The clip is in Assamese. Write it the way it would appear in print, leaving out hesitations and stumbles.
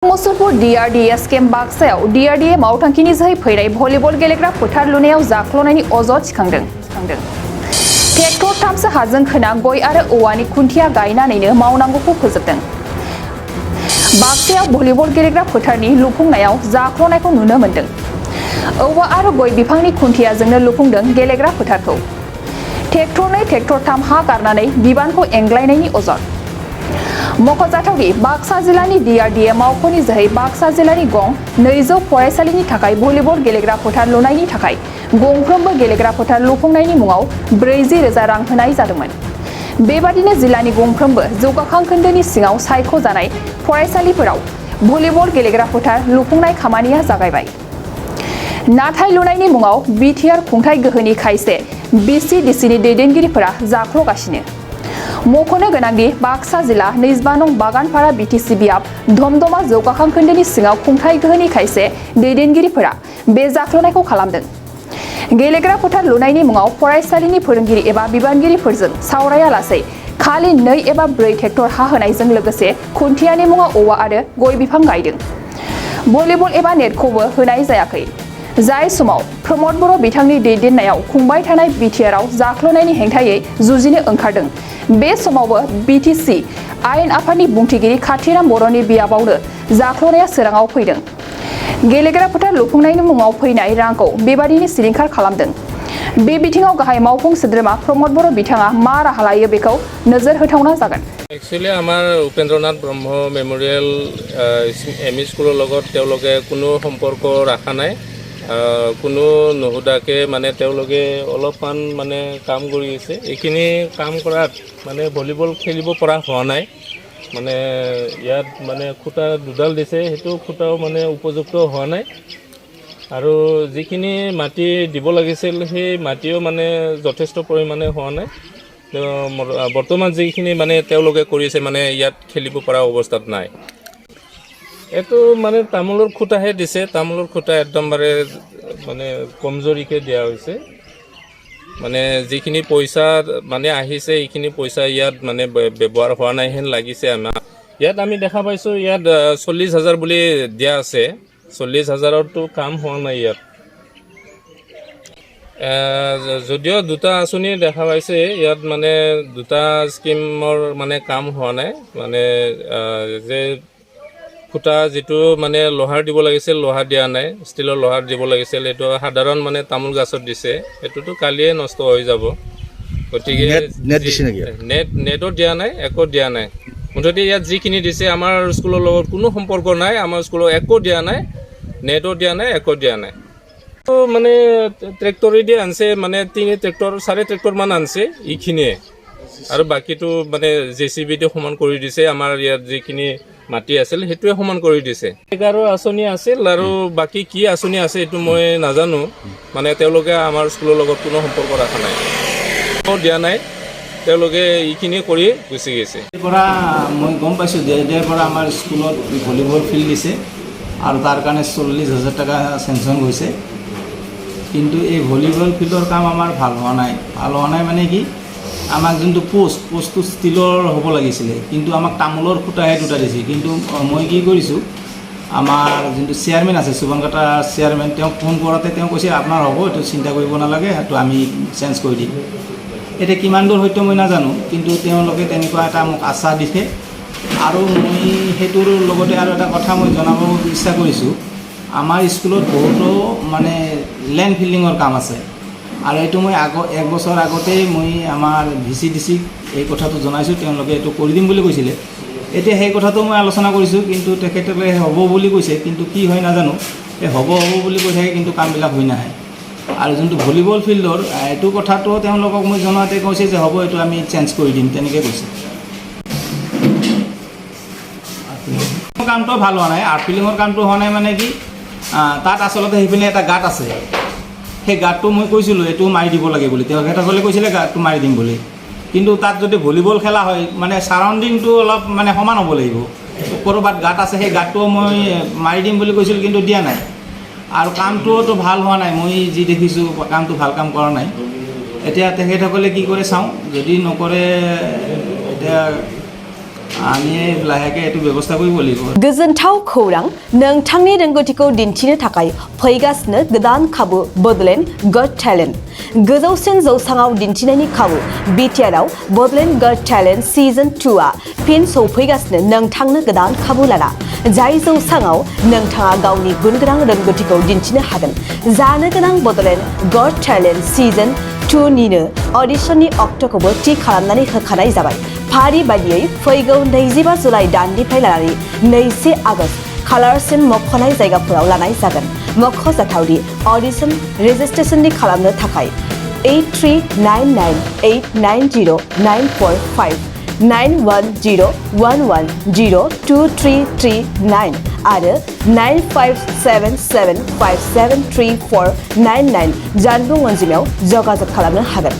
मुसलपुर DRDS केम्प बाक्सायाव DRDA मावथांखिनि जोहै फैनाय भलिबल गेलेग्रा फोथार लुनायाव जाख्ल'नायनि अजद थिखांदों। ट्रेक्टर थामसो हाजों खोना गय आरो औवानि खुन्थिया गायनानैनो मावनांगौखौ फोजोबदों। बाक्सायाव भलिबल गेलेग्रा फोथारनि लुफुंनायाव जाख्ल'नायखौ नुनो मोन्दों। औवा आरो गय बिफांनि खुन्थियाजोंनो लुफुंदों गेलेग्रा फोथारखौ। ट्रेक्टरनै ट्रेक्टरथाम हा गारनानै बिबानखौ एंग्लायनायनि अजद। मख'जाथावदि बाक्सा जिल्लानि DRDA मावख'नि जोहै बाक्सा जिल्लानि गं 200 फरायसालिनि थाखाय भलिबल गेलेग्रा फोथार लुनायनि थाखाय गंफ्रोमबो गेलेग्रा फोथार लुफुंनायनि मुङाव 40,000 रां होनाय जादोंमोन। बेबादिनो जिल्लानि गंफ्रोमबो जौगाखां खोन्दोनि सिङाव सायख'जानाय फरायसालिफोराव भलिबल गेलेग्रा फोथार लुफुंनाय खामानिया जागायबाय। नाथाय लुनायनि मुङाव बिटिआर खुंथाय गोहोनि खायसे BCDCनि दैदेनगिरिफोरा जाख्ल'गासिनो। मख'नो गोनांदि बाक्सा जिल्ला 25 नं बागानपारा BTC बियाब धमधमा जौगाखां खोन्दोनि सिङाव खुंथाय गोहोनि खायसे दैदेनगिरिफोरा बे जाख्ल'नायखौ खालामदों। गेलेग्रा फोथार लुनायनि मुङाव फरायसालिनि फोरोंगिरि एबा बिबानगिरिफोरजों सावरायालासै खालि 2 एबा 4 ट्रेक्टर हा होनायजों लोगोसे खुन्थियानि मुङाव औवा आरो गय बिफां गायदों। भलिबल एबा नेटखौबो होनाय जायाखै। जाय समाव प्रमद बर' बिथांनि दैदेननायाव खुंबाय थानाय बिटिआरआव जाख्ल'नायनि हेंथायै जुजिनो ओंखारदों। बे समावबो BTC आइरन आफादनि बुंथिगिरि खाथिराम बर'नि बियाबावनो जाख्ल'नाया सोराङाव फैदों। गेलेग्रा फोथार लुफुंनायनि मुङाव फैनाय रांखौ बेबादिनो सिलिंखार खालामदों। बे बिथिङाव गाहाय मावफुं सोद्रोमा प्रमद बर' बिथाङा मा राहा लायो बेखौ नोजोर होथावना जागोन। एक्चुअली आमार उपेन्द्रनाथ ब्रह्म मेमोरियल एमइ स्कुলৰ লগত তেওঁলোকে কোনো সম্পৰ্ক ৰাখা নাই। কোনো নুসুধাকে মানে তেওঁলোকে অলপমান মানে কাম কৰি আছে। এইখিনি কাম কৰাত মানে ভলিবল খেলিব পৰা হোৱা নাই। মানে ইয়াত মানে খুঁটা দুডাল দিছে, সেইটো খুঁটাও মানে উপযুক্ত হোৱা নাই। আৰু যিখিনি মাটি দিব লাগিছিল সেই মাটিও মানে যথেষ্ট পৰিমাণে হোৱা নাই। বৰ্তমান যিখিনি মানে তেওঁলোকে কৰিছে মানে ইয়াত খেলিব পৰা অৱস্থাত নাই। এইটো মানে তামোলৰ খুঁটাহে দিছে, তামোলৰ খুঁটা একদমবাৰে মানে কমজোৰিকৈ দিয়া হৈছে। মানে যিখিনি পইচা মানে আহিছে এইখিনি পইচা ইয়াত মানে ব্যৱহাৰ হোৱা নাই হেন লাগিছে আমাৰ। ইয়াত আমি দেখা পাইছোঁ ইয়াত 40,000 বুলি দিয়া আছে, 40,000ৰতো কাম হোৱা নাই ইয়াত। যদিও দুটা আঁচনি দেখা পাইছে ইয়াত মানে দুটা স্কিমৰ মানে কাম হোৱা নাই। মানে যে খুঁটা যিটো মানে লোহাৰ দিব লাগিছিল লোহাৰ দিয়া নাই, ষ্টিলৰ লোহাৰ দিব লাগিছিল, এইটো সাধাৰণ মানে তামোল গাছত দিছে। এইটোতো কালিয়ে নষ্ট হৈ যাব। গতিকে নেটো দিয়া নাই, একো দিয়া নাই। মুঠতে ইয়াত যিখিনি দিছে আমাৰ স্কুলৰ লগত কোনো সম্পৰ্ক নাই, আমাৰ স্কুলত একো দিয়া নাই, নেটো দিয়া নাই, একো দিয়া নাই। মানে ট্ৰেক্টৰেদি আনছে, মানে 3 ট্ৰেক্টৰ 4 ট্ৰেক্টৰমান আনছে এইখিনিয়ে। আৰু বাকীটো মানে JCB দি সমান কৰি দিছে। আমাৰ ইয়াত যিখিনি মাটি আছিল সেইটোৱে সমান কৰি দিছে। আৰু আঁচনি আছিল আৰু বাকী কি আঁচনি আছে এইটো মই নাজানো। মানে তেওঁলোকে আমাৰ স্কুলৰ লগত কোনো সম্পৰ্ক ৰখা নাই, দিয়া নাই, তেওঁলোকে এইখিনি কৰি গুচি গৈছে। পৰা মই গম পাইছোঁ DRDAৰ পৰা আমাৰ স্কুলত ভলীবল ফিল্ড দিছে আৰু তাৰ কাৰণে 40,000 টকা চেংচন হৈছে। কিন্তু এই ভলীবল ফিল্ডৰ কাম আমাৰ ভাল হোৱা নাই। ভাল হোৱা নাই মানে কি, আমাক যোনটো পোষ্টটো ষ্টিলৰ হ'ব লাগিছিলে, কিন্তু আমাক তামোলৰ খুঁটাহে দুটা দিছে। কিন্তু মই কি কৰিছোঁ, আমাৰ যোনটো চেয়াৰমেন আছে সুবনকাটাৰ চেয়াৰমেন, তেওঁক ফোন কৰোঁতে তেওঁ কৈছে আপোনাৰ হ'ব, এইটো চিন্তা কৰিব নালাগে, সেইটো আমি চেঞ্জ কৰি দিম। এতিয়া কিমান দূৰ হয়তো মই নাজানো, কিন্তু তেওঁলোকে তেনেকুৱা এটা মোক আশ্বাস দিছে। আৰু মই সেইটোৰ লগতে আৰু এটা কথা মই জনাব ইচ্ছা কৰিছোঁ, আমাৰ স্কুলত বহুতো মানে লেণ্ড ফিল্ডিঙৰ কাম আছে। আৰু এইটো মই 1 বছৰ আগতেই মই আমাৰ VCDCক এই কথাটো জনাইছোঁ, তেওঁলোকে এইটো কৰি দিম বুলি কৈছিলে। এতিয়া সেই কথাটো মই আলোচনা কৰিছোঁ, কিন্তু তেখেতসকলে হ'ব বুলি কৈছে, কিন্তু কি হয় নাজানো। এই হ'ব বুলি কৈ থাকে, কিন্তু কামবিলাক হৈ নাহে। আৰু যোনটো ভলীবল ফিল্ডৰ এইটো কথাটো তেওঁলোকক মই জনাওঁতে কৈছে যে হ'ব, এইটো আমি চেঞ্জ কৰি দিম, তেনেকৈ কৈছে। কামটো ভাল হোৱা নাই। আৰ্ট ফিল্ডিঙৰ কামটো হোৱা নাই মানে কি, তাত আচলতে সেইপিনে এটা গাঁত আছে। সেই গাঁতটো মই কৈছিলোঁ এইটো মাৰি দিব লাগে বুলি, তেখেতসকলে কৈছিলে গাঁতটো মাৰি দিম বুলি। কিন্তু তাত যদি ভলীবল খেলা হয় মানে ছাৰাউণ্ডিংটো অলপ মানে সমান হ'ব লাগিব। ক'ৰবাত গাঁত আছে, সেই গাঁতটো মই মাৰি দিম বুলি কৈছিলোঁ, কিন্তু দিয়া নাই। আৰু কামটোতো ভাল হোৱা নাই, মই যি দেখিছোঁ কামটো ভাল কাম কৰা নাই। এতিয়া তেখেতসকলে কি কৰে চাওঁ, যদি নকৰে এতিয়া আমি লাহেকৈ এইটো ব্যৱস্থা কৰিব লাগিব। गोजोनथाव खौरां नोंथांनि रोंगौथिखौ दिन्थिनो थाखाय फैगासिनो गोदान खाबु बड'लेण्ड गट टेलेन्ट गोजौसिन जौसाङाव दिन्थिनायनि खाबु बिटिआरआव बड'लेण्ड गट टेलेन्ट सिजन 2आ फिन सौफैगासिनो नोंथांनो गोदान खाबु लाना जाय जौसाङाव नोंथाङा गावनि गुनगोनां रोंगौथिखौ दिन्थिनो हागोन जानो गोनां बड'लेण्ड गट टेलेन्ट सिजन 2निनो अडिशननि अक्ट'खौबो थि खालामनानै होखानाय जाबाय फारि बायदियै फैगौ 25 जुलाइ दाननिफ्राय लानानै 2 आगस्त खालारसिम मख'नाय जायगाफोराव लानाय जागोन मख'जाथावदि अडिशन रेजिस्ट्रेशननि खालामनो थाखाय 8399890945 9101102339 आरो 9577573499 जानबुं अनजिमायाव जगाजग खालामनो हागोन।